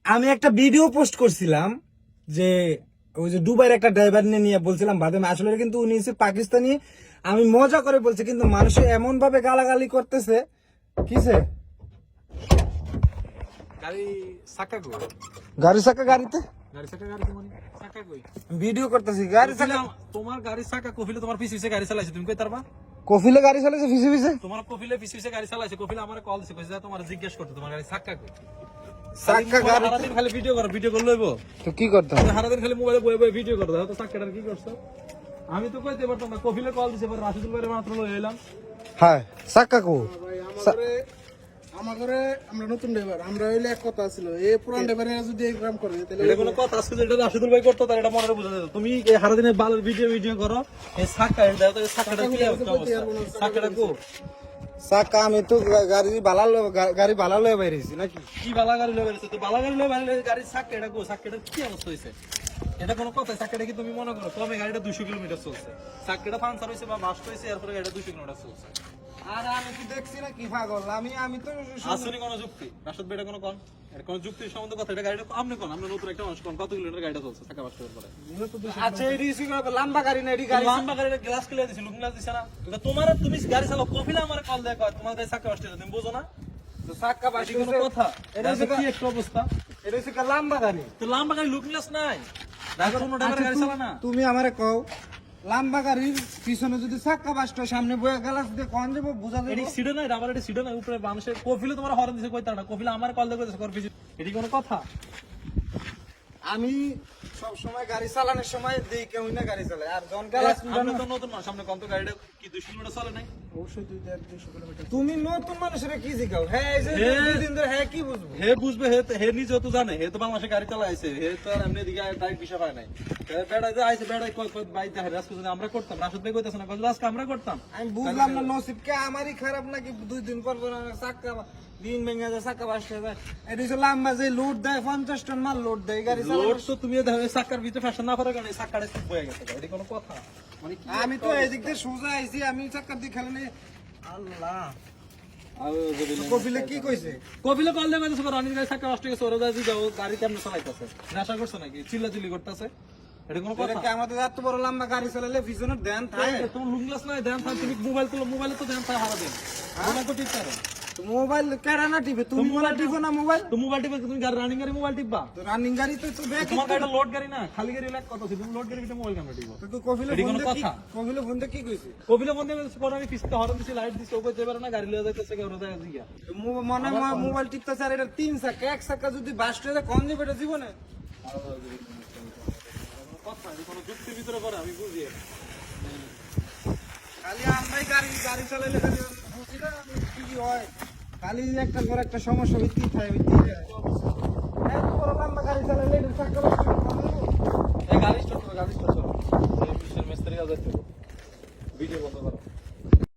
আমি একটা video post করছিলাম যে ওই যে দুবাইয়ের একটা ড্রাইভার নিয়ে বলছিলাম বাদামে, আসলে কিন্তু উনি হচ্ছে পাকিস্তানি। আমি মজা করে বলছি, কিন্তু মানুষ এমন ভাবে গালাগালি করতেছে। কিসে গাড়ি চাকা কই? গাড়ি চাকা গাড়িতে গাড়ি চাকা গাড়িতে মানে চাকা কই? ভিডিও করতেছি গাড়ি চাকা। তোমার গাড়ি চাকা কফিলে তোমার পিছে পিছে গাড়ি চালাইছে, তুমি কই তারবা? কফিলে গাড়ি চালাইছে ফিসে ফিসে। তোমার কফিলে পিছে পিছে গাড়ি চালাইছে, কফিলে আমারে কল দিছে, কইছে তোমার জিজ্ঞেস করতে তোমার গাড়ি চাকা কই। চাকা গাড়ি সারাদিন খালি ভিডিও করো, ভিডিও করে লইবো। তো কি করতে হবে? সারাদিন খালি মোবাইলে বয়ে বয়ে ভিডিও করো, তো চাকাটার কি করছো? আমি তো কইতে পারতাম না, কফিলে কল দিছে, পরে রাশিদুল ভাইয়ের মাত্র লই এলাম। হ্যাঁ চাকা কো আমাদের আমরা নতুন ড্রাইভার, আমরা হইলে এক কথা ছিল, এই পুরান ড্রাইভারেরা যদি এই কাম করে তাহলে এটা কোনো কথা আজকে যেটা রাশিদুল ভাই করতো তার এটা মনে বুঝা যেত। তুমি এই সারাদিনে বালের ভিডিও ভিডিও করো, এই চাকা এটা তো চাকাটা কি অবস্থা? চাকাটা কো? চাকা আমি তো গাড়ি ভালো লয়ে বাইরেছি নাকি? কি বালা গাড়ি লয়ে বেরিয়েছে? তো বালা গাড়ি লয়ে বেরিয়ে গাড়ির চাকা এটা কো? চাকাটা কি অবস্থা হইছে? এটা কোনো কথা? চাকাটা কি তুমি মনে করো কমে গাড়িটা 200 কিলোমিটার চলছে, চাকাটা পাঞ্চার হইছে বা বাস্ট হইছে, এরপরে গাড়িটা 200 কিলোমিটার চলছে। আর আমি কি দেখছি না কি পাগল? আমি তো আসলে কোনো যুক্তি রাশিদ ভাই, এটা কোনো কোন এটা কোন যুক্তির সম্বন্ধে কথা? এটা গাড়িটা আপনি কোন, আমরা নতুন একটা মানুষ কোন, কত কিলোমিটার গাড়িটা চলছে চাকা বাস্ট হওয়ার পরে? আচ্ছা এই রিসি লম্বা গাড়ি না, এডি গাড়ি লম্বা গাড়িটা গ্লাস খুলে দিছে, লুকিং গ্লাস দিছে না? তো তোমার তুমি গাড়ি চালাও, কফিলে আমারে কল দেয় কয় তোমার গাড়ি চাকা বাস্ট হইছে, তুমি বুঝো না? তো চাকা এটা বাসি কোনো কথা? এটা কি একটা অবস্থা? এটা হচ্ছে লম্বা গাড়ি। তো লম্বা গাড়ি লুকিং গ্লাস নাই, ঢাকার অন্য ড্রাইভার গাড়ি চালা না? তুমি আমারে কও লম্বা গাড়ির পিছনে যদি চাকা বাসটা সামনে বয়ে গেলাস দিয়ে কোন যাবো বুঝা এটি যাবে? সিডে নাই, রাবার এটি সিডে নাই, উপরে মানুষের কফিলে তোমার হরন দিছে কইতা না, কফিলে আমার কল দিয়ে কইতেছে কর পিছে, এটি কোনো কথা? আমি সব সময় গাড়ি চালানোর সময় দেই কেউ না গাড়ি চালায়, আর জন আমরা তো নতুন মানুষ, সামনে কম তো গাড়িটা কি 200 কিলোমিটার চলে নাই? অবশ্যই 200 কিলোমিটার। তুমি নতুন মানুষের কি শিখাও? হ্যাঁ এই যে দুদিন ধরে হ্যাঁ কি বুঝবো? হে বুঝবে, হে নিজেও তো জানে, হে তো বাংলাদেশে গাড়ি চালাইছে, হে তো আর এমনি দিকে ডাইরেক্ট বিষয় হয় নাই। বেড়া যে আইছে, বেড়া কই কই বাইতে হয় রাস্তা যদি আমরা করতাম, রাশিদ ভাই কইতাছ না, কই আজকে আমরা করতাম। আমি বুঝলাম না নসিব কে আমারই খারাপ নাকি 2 দিন পর পর চাকা দিন ভেঙে যায়, চাকা বাসতে যায়। এটা হচ্ছে লম্বা যে লোড দেয় 50 টন মাল লোড দেয় গাড়ি লোড চালানো। তো তুমি দেখো চাকার ভিতরে ফ্যাশন না করার কারণে চাকাটা খুব বয়ে গেছে, এটি কোনো কথা? মানে কি আমি তো এদিক দিয়ে সোজা আইছি, আমি চাকা দিয়ে খেলে নেই। আল্লাহ কপিলে কি কইছে? কপিলে কল দিয়ে কইতেছে রানির গাড়ি চাকা নষ্ট হয়ে গেছে, ওরা যাই যাও গাড়ি কেমনে চালাইতেছে, নেশা করছে নাকি, চিল্লাচিল্লি করতেছে, এটা কোনো কথা? এটা কি আমাদের এত বড় লম্বা গাড়ি চালালে পিছনে ধ্যান থাকে? তোমার লুকিং গ্লাস নাই, ধ্যান থাকে, তুমি মোবাইল তুলো, মোবাইলে তো ধ্যান থাকে হারা দিন, মোবাইল তো ঠিক করে। তো মোবাইল কেডা না টিপে? তুমি মোবাইল টিপো না মোবাইল? তো মোবাইল টিপে তুমি গাড়ি রানিং গাড়ি মোবাইল টিপবা? তো রানিং গাড়ি তো ব্যাগ তোমার গাড়িটা লোড গাড়ি না, খালি গাড়ি লাগ কত আছে, তুমি লোড গাড়ি কিটা মোবাইল কেমনে টিপো? তো কপিলে এটি ফোন কোনো দিয়ে কি কথা? কপিলে ফোন দিয়ে কি কইছে? কপিলে বন্ধে গেছে, পরে আমি পিছতে হরন দিছি, লাইট দিছি, ওকে যেতে পারে না, গাড়ি লয়ে যাইতেছে কেউ যায় জিয়া। তো মনে হয় মোবাইল টিপতেছে, আর এটা 3 চাকা, এক চাকা যদি বাস্ট হয়ে যায় কোন যাবে এটা জীবনে? কথা এটা কোনো যুক্তির ভিতরে করে আমি বুঝি। খালি আমরাই গাড়ি গাড়ি চালাইলে খালি বুঝি না কি কি হয়। খালি একটার পর একটা সমস্যা হইতেই থাকে হইতেই থাকে। এত বড় লম্বা গাড়ি চালাইলে এটা চাকা বাস্ট হবে।